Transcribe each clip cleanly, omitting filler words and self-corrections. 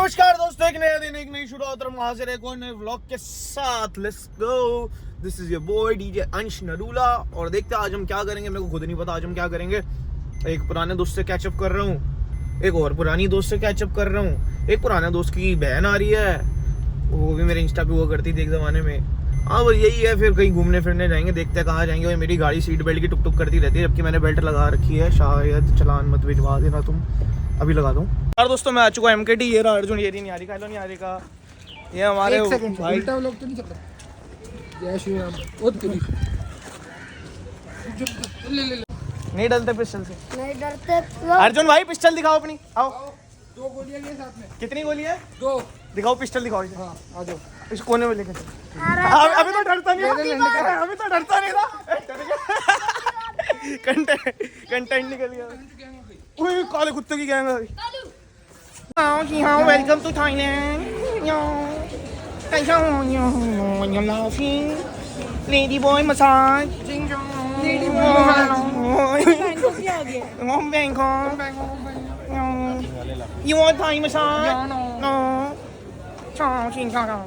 नमस्कार दोस्तों, एक नया दिन एक नई शुरुआत और हाजिर है नए व्लॉग के साथ। Let's go, this is your boy DJ अंश नरूला। और देखते हैं आज हम क्या करेंगे, मेरे को खुद नहीं पता आज हम क्या करेंगे। एक पुराने दोस्त से कैचअप कर रहा हूँ, एक और पुरानी दोस्त से कैचअप कर रहा हूँ, एक पुराने दोस्त की बहन आ रही है, वो भी मेरे इंस्टा पे हुआ करती थी एक ज़माने में। हाँ बस यही है, फिर कहीं घूमने फिरने जाएंगे, देखते हैं कहाँ जाएंगे। मेरी गाड़ी सीट बेल्ट की टुक टुक करती रहती है, जबकि मैंने बेल्ट लगा रखी है। शायद चलान मत भिजवा देना तुम, अभी लगा दूँ यार। दोस्तों मैं आ चुका हूँ MKT। ये रहा अर्जुन, ये नहीं आ रही, हेलो नहीं आ रही का, ये हमारे भाई उल्टा लोग तो नहीं चल रहा। जय श्री राम। ले नहीं डरते पिस्टल से, नहीं डरते। अर्जुन भाई पिस्टल दिखाओ अपनी, आओ। 2 गोलियां लिए साथ में। कितनी गोली है? 2। दिखाओ पिस्टल, दिखाओ इसे। हाँ आ जाओ। इस कोने में लेके चलो। अभी तो डरता नहीं था, अभी तो डरता नहीं था। कंटेंट निकल गया। ओए काले कुत्ते की गैंग आ गई। आओ जी हाँ, वेलकम टू थाईलैंड। कैसा हो you laughing lady boy massage lady boy Bangkok. You want Thai massage? No. Chào xin chào.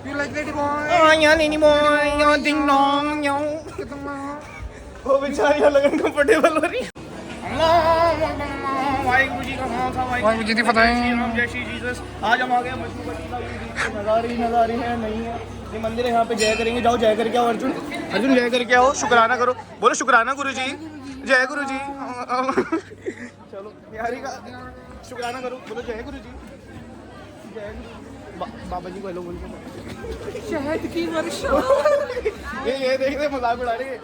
You like lady boy? Oh yeah, lady boy. Yo ding dong yo. वो बेचारी लगन comfortable हो रही है। वाहिगुरु जी का खालसा वाहिगुरु जी की फतेह। जय श्री जीसस। आज हम आ गए मशहूर नज़ारे हैं नहीं है। ये मंदिर है, यहाँ पे जय करेंगे। जाओ जय करके आओ अर्जुन, अर्जुन जय करके आओ, शुक्राना करो। बोलो शुक्राना गुरु जी, जय गुरु जी। चलो बिहारी का शुक्राना करो, बोलो जय गुरु जी, जय बाबा जी को हेलो बोल के। शहद की वर्षा। ये देख रहे मजाक उड़ा रहे हैं।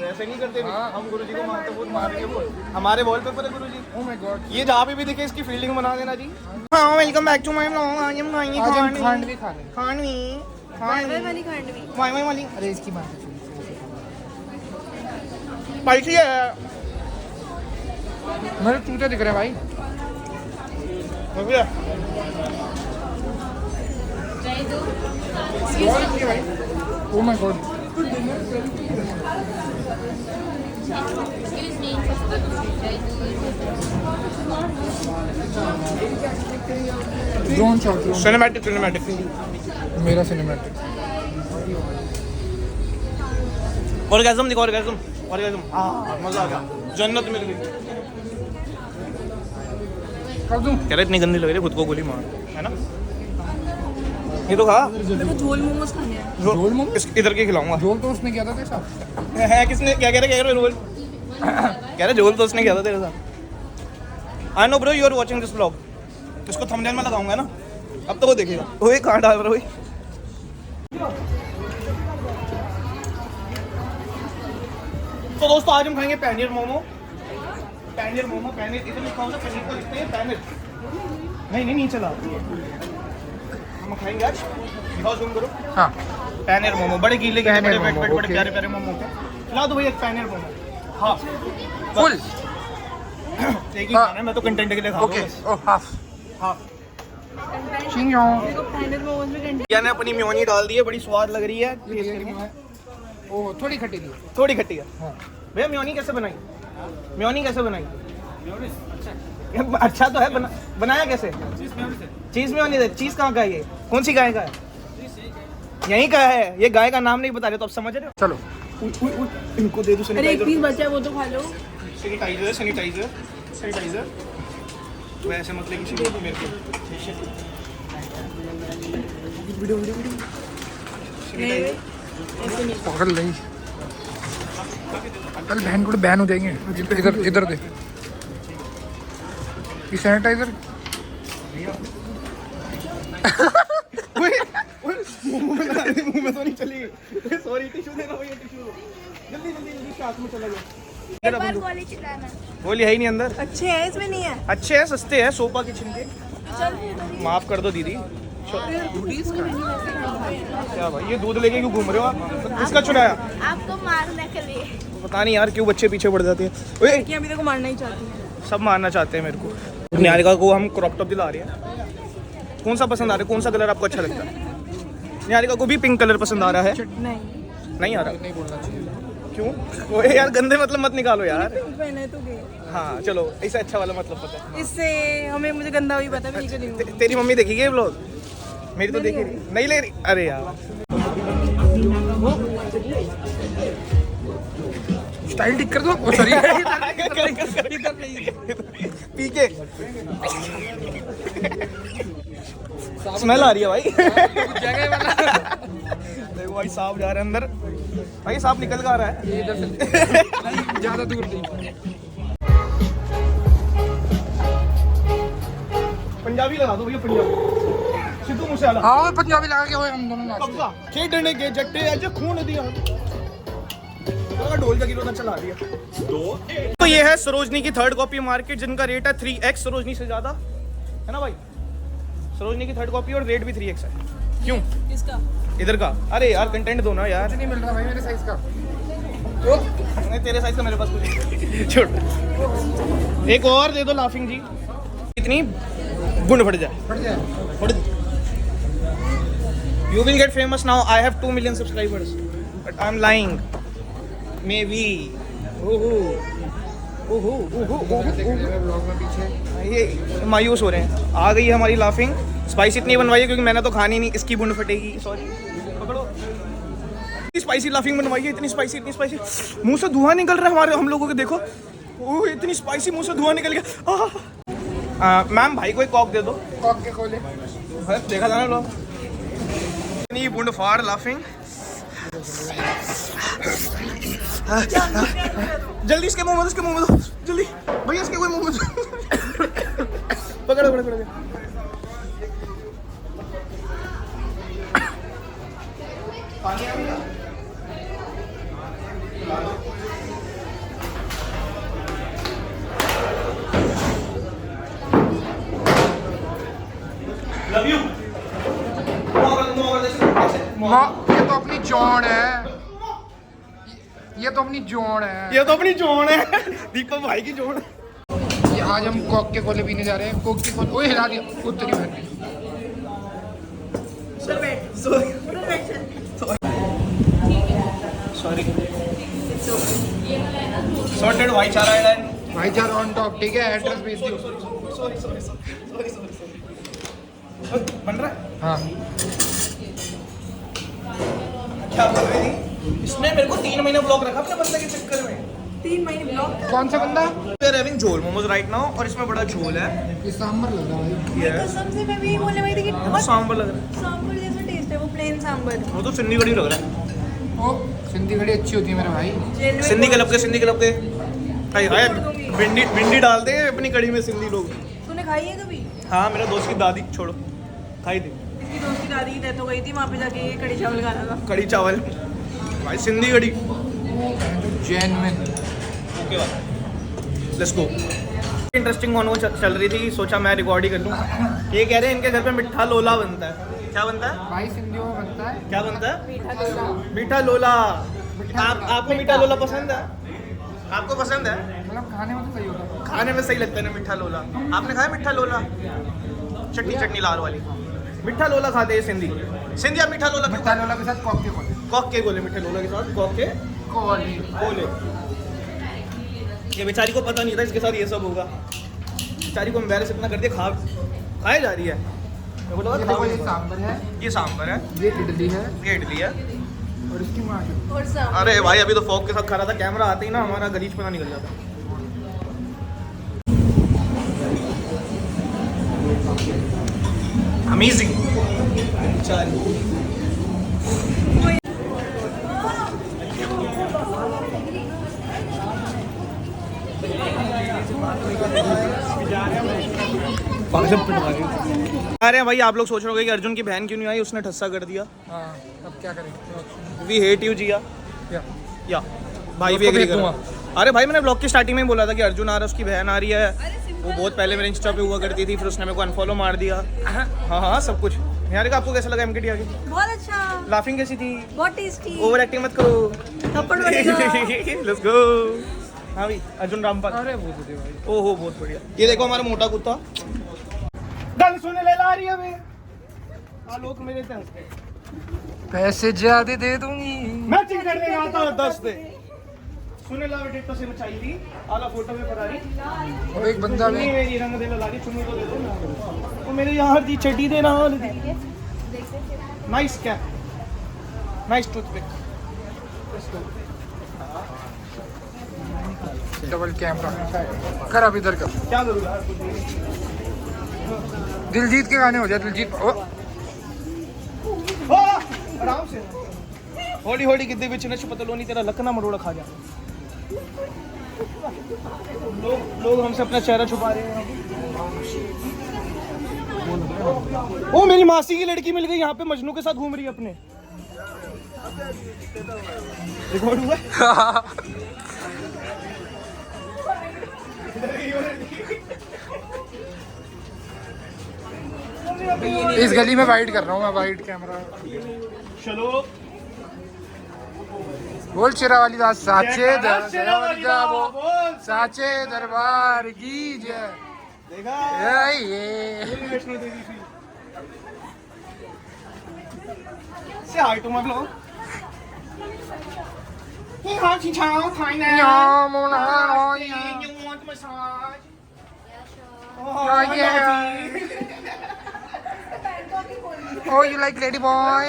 ऐसे नहीं करते हम गुरु जी को मानते, बहुत मान रहे हैं। हमारे वॉल पेपर है गुरु जी। Oh my God. ये जहाँ पे भी दिखे इसकी फील्डिंग बना देना जी। हाँ welcome back to my vlog. आज हम खाएंगे खांडवी खा रहे हैं। खांडवी वाई वाली अरे इसकी बात स्पाइसी है। मेरे चूते दिख रहे हैं भाई। Oh my God. Drone shot. Cinematic मेरा सिनेमैटिक। ऑर्गेज़म दिखो, ऑर्गेज़म मजा आ गया, जन्नत मिल गई। कर दूं? कह रहे इतनी गंदी लग रही है, खुद को गोली मार, है ना। ये तो खा, झोल मोमोज खाने हैं। रोल मोमोज? इधर के खिलाऊंगा। रोल तो उसने किया था तेरे साथ। है किसने, क्या कह रहे रोल कह रहे झोल तो उसने किया था तेरे साथ। I know bro, you are watching this vlog. इसको थंबनेल में लगाऊंगा ना, अब तो वो देखेगा। ओए कहाँ डाल रहे हो? तो दोस्तों आज हम खाएंगे पनीर मोमो। पनीर इधर लिखा होगा, पनीर को लिखते हैं पनीर। नहीं चला। हम खाएंगे आज, दिखाओ जूम करो। हाँ पनीर मोमो, बड़े गीले गीले, बड़े मोमो, बड़े ओके। प्यारे मोमो के खिला दो भाई, एक पनीर मोमो। हाँ फुल। एक ही खाना है, मैं तो कंटेंट के लिए खा रहा ओके। हूँ। ओह हाफ। हाँ पनीर मोमोज में कंटेंट। मैंने अपनी मेयोनी डाल दी है, बड़ी स्वाद लग रही है। ओह थोड़ी खट्टी थी। थोड़ी खट्टी है। हाँ। भैया मेयोनी कैसे बनाई? अच्छा तो है, बनाया कैसे? चीज मेयोनीज है। चीज कहाँ का है ये? कौन सी गाय का है? यहीं का है। ये गाय का नाम नहीं बता रहे तो आप समझ रहे हो। चलो इनको दे दो अरे एक पीस बचा है, वो तो खा लो। सैनिटाइजर वैसे मत लेके किसी को, मेरे को पकड़ ली। कल बहन को बैन हो जाएंगे। इधर दे ये सैनिटाइजर। मुंह में तो नहीं चली। सॉरी, टिश्यू देना भैया, टिश्यू जल्दी साथ में चला गया। एक बार गोली चिल्लाना। गोली है ही नहीं अंदर। अच्छे है, इसमें नहीं है। अच्छे हैं, सस्ते हैं, सोफा के छिलके। माफ कर दो दीदी। क्या भाई ये दूध लेके क्यों घूम रहे हो आप? किसका चुराया? आपको मारने के लिए। पता नहीं यार क्यों बच्चे पीछे पड़ जाते हैं। ओए अभी तक मारना ही चाहती है। सब मारना चाहते हैं मेरे को। निहारिका को हम क्रॉप टॉप दिला रहे हैं। कौन सा पसंद आ रहा है? कौन सा कलर आपको अच्छा लगता है? निहारिका को भी पिंक कलर पसंद आ रहा है। नहीं नहीं आ रहा? नहीं बोलना चाहिए। क्यों? ओए यार गंदे मतलब मत निकालो यार। पिंक पहना है तो गए। हाँ चलो, इससे अच्छा वाला मतलब पता है। इससे हमें मुझे गंदा भी पता भी नहीं क्यों। तेरी मम्मी देखेगी ये व्लॉग? मेरी तो देखेगी नहीं, ले रही। अरे यार स्टाइल ठीक कर दो। ओ सॉरी पी के स्मेल आ रही है भाई। जगह वाला देखो भाई सांप जा रहा है अंदर। भाई सांप निकल का आ रहा है। ये इधर से ज्यादा दूर नहीं। पंजाबी लगा दो भैया, पंजाबी सिद्धू मूसेवाला। हाँ पंजाबी लगा के हुए हम दोनों नाच। पक्का खेडने के जट्टे अज खून दिया। ढोल जगी रोना चला दिया। तो ये है सरोजनी की थर्ड कॉपी मार्केट, जिनका रेट है 3x सरोजनी से ज्यादा, है ना भाई? सरोजनी की थर्ड कॉपी और रेट भी 3x है। क्यों? किसका? इधर का? अरे यार कंटेंट दो ना यार। नहीं मिल रहा भाई मेरे साइज का। नहीं तेरे साइज का मेरे पास कुछ नहीं। छोड़, एक और दे दो लाफिंग जी। इतनी गुंड फट जाए। फट जाए। फट। You will get famous now. I have 2 million subscribers, but I'm lying. Maybe. Blog में पीछे ये मायूस हो रहे हैं। आ गई है हमारी लाफिंग। स्पाइसी इतनी बनवाई है क्योंकि मैंने तो खानी नहीं, इसकी बुंड फटेगी। सॉरी, पकड़ो। इतनी स्पाइसी लाफिंग बनवाई है, इतनी स्पाइसी। मुंह से धुआं निकल रहा है हमारे, हम लोगों के देखो। ओह इतनी स्पाइसी, मुंह से धुआं निकल गया। मैम भाई को एक कॉक दे दो। कॉक के खोले। देखा था ना लोग। इतनी बुंड फाड़ लाफिंग। जल्दी इसके मुंह में दो, जल्दी भैया इसके कोई मुंह में दो। पकड़ो। पानी आ गया। Love you. ये तो अपनी जॉन है। ये तो अपनी जॉन है। ये तो अपनी जोन है, दीपक भाई की जोन है। ये आज हम कोक के कोले पीने जा रहे हैं। कोक के कोले, ओए हिला दिया उत्तरी बहन। सॉरी सॉर्टेड भाईचारा आइलैंड। भाईचारा ऑन टॉप। ठीक है एड्रेस भेज दियो। सॉरी बन रहा है। हाँ क्या बोल रही थी? इसने मेरे को 3 महीने ब्लॉक रखा अपने बंदे के चक्कर में। 3 महीने ब्लॉक। कौन सा बंदा? We are having झोल मोमोज राइट नाउ, और इसमें बड़ा झोल है। ये सांभर लग रहा है। कसम से मैं भी बोलने वाली थी कि वो सांभर लग रहा है। सांभर जैसा टेस्ट है वो, प्लेन सांभर। वो तो सिंधी कड़ी लग रहा है। ओ सिंधी कड़ी अच्छी होती है मेरे भाई। सिंधी क्लब के हाय हाय भिंडी डालते हैं अपनी कड़ी में सिंधी लोग। तूने खाई है कभी? हाँ मेरा दोस्त की दादी, छोड़ो, खाई थी। इसकी दोस्त की दादी की डेथ हो गई थी, वहाँ पे जाके ये कड़ी चावल खाना था। कड़ी चावल भाई, सिंधी कड़ी। जेन्युइन। ओके भाई लेट्स गो। इंटरेस्टिंग कॉन्वो चल रही थी, सोचा मैं रिकॉर्ड ही कर लूँ। ये कह रहे हैं इनके घर पे मिठा लोला बनता है। क्या बनता है भाई? सिंधियों में बनता है। क्या बनता है? मीठा लोला। मीठा लोला। आपको मीठा लोला पसंद है? आपको पसंद है? मतलब खाने में तो सही होता है। खाने में सही लगता है ना मीठा लोला। आपने खाया मीठा लोला? चटनी लाल वाली मीठा लोला खाते हैं सिंधी। आप मीठा लोला क्यों मिठा लोला के साथ कॉक के कोले। कॉक के गोले? मीठे लोला के साथ कॉक के कोले। गोले। ये बेचारी को पता नहीं था इसके साथ ये सब होगा। बेचारी को एम्बैरेस इतना कर दिया, खाए जा रही है। मैं बोला ये देखो, ये सांभर है, ये सांभर है, ये इडली है, ये इडली है, और इसकी माँ। और सांभर। अरे भाई अभी तो फॉग के साथ खा रहा था, कैमरा आते ही ना हमारा गलीच पता निकल जाता। अमेजिंग। अरे भाई आप लोग सोच रहे होंगे कि अर्जुन की बहन क्यों नहीं आई, उसने ठस्सा कर दिया। हाँ अब क्या करें? वी हेट यू जिया। या भाई भी एग्री करूंगा। अरे भाई मैंने ब्लॉग की स्टार्टिंग में ही बोला था कि अर्जुन आ रहा है, उसकी बहन आ रही है। वो बहुत पहले मेरे इंस्टा पे हुआ करती थी, फिर उसने मेरे को अनफॉलो मार दिया। हाँ सब कुछ। यार आपको कैसा लगा एमकेटी आगे? बहुत अच्छा। लाफिंग कैसी थी? बहुत टेस्टी। ओवर एक्टिंग मत करो। थप्पड़ बनेगा। Let's go. हाँ भाई अर्जुन रामपाल। अरे वो तो दे भाई। ओहो बहुत बढ़िया। ये देखो हमारा मोटा कुत्ता गन सुनने ले ला रही है बे। आलोक मेरे से पैसे ज्यादा दे दूंगी। मैचिंग करने आता हूँ 10 दे। सुने ला बेटे तो से मचाई थी आला फोटो में फरारी और एक बंदा भी नहीं मेरी रंग दे ला दी चुन्नी तो दे दो ना वो मेरे यार दी चड्डी दे ना nice cap nice toothpick double camera कर अब इधर कर क्या करूँ यार दिलजीत के गाने हो जाए दिलजीत ओ आराम से होली होली गिद्दे बिच नच पतलोनी तेरा लकना मरोड़ा खा जा लोग हमसे अपना चेहरा छुपा रहे हैं ओ मेरी मासी की लड़की मिल गई यहाँ पे मजनू के साथ घूम रही है अपने रिकॉर्ड हुआ इस गली में वाइड कर रहा हूँ मैं वाइड कैमरा चलो बोल शेरा वाली दास साचे साचे दरबार की जय देखा ये वैष्णो देवी थी से हाय तुम लोग Hey, hot chichao, Thailand. You want massage? Oh, yeah. Oh, you like lady boy?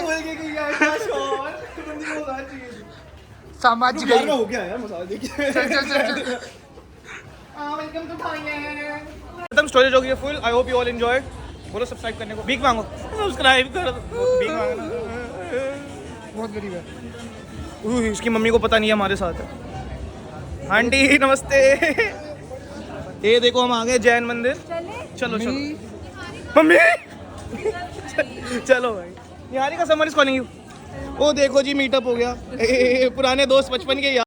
समझ गई हो गया यार मसाज देखिए चल चल चल चल वेलकम टू थाईलैंड खत्म स्टोरेज हो गई full I hope you all enjoyed बोलो सब्सक्राइब करने को भीख मांगो सब्सक्राइब कर भीख मांगना बहुत गरीब है इसकी मम्मी को पता नहीं है हमारे साथ है आंटी नमस्ते ये देखो हम आ गए जैन मंदिर चलो चलो मम्मी चलो भाई Niharika summer is calling you ओ देखो जी मीटअप हो गया पुराने दोस्त बचपन के यार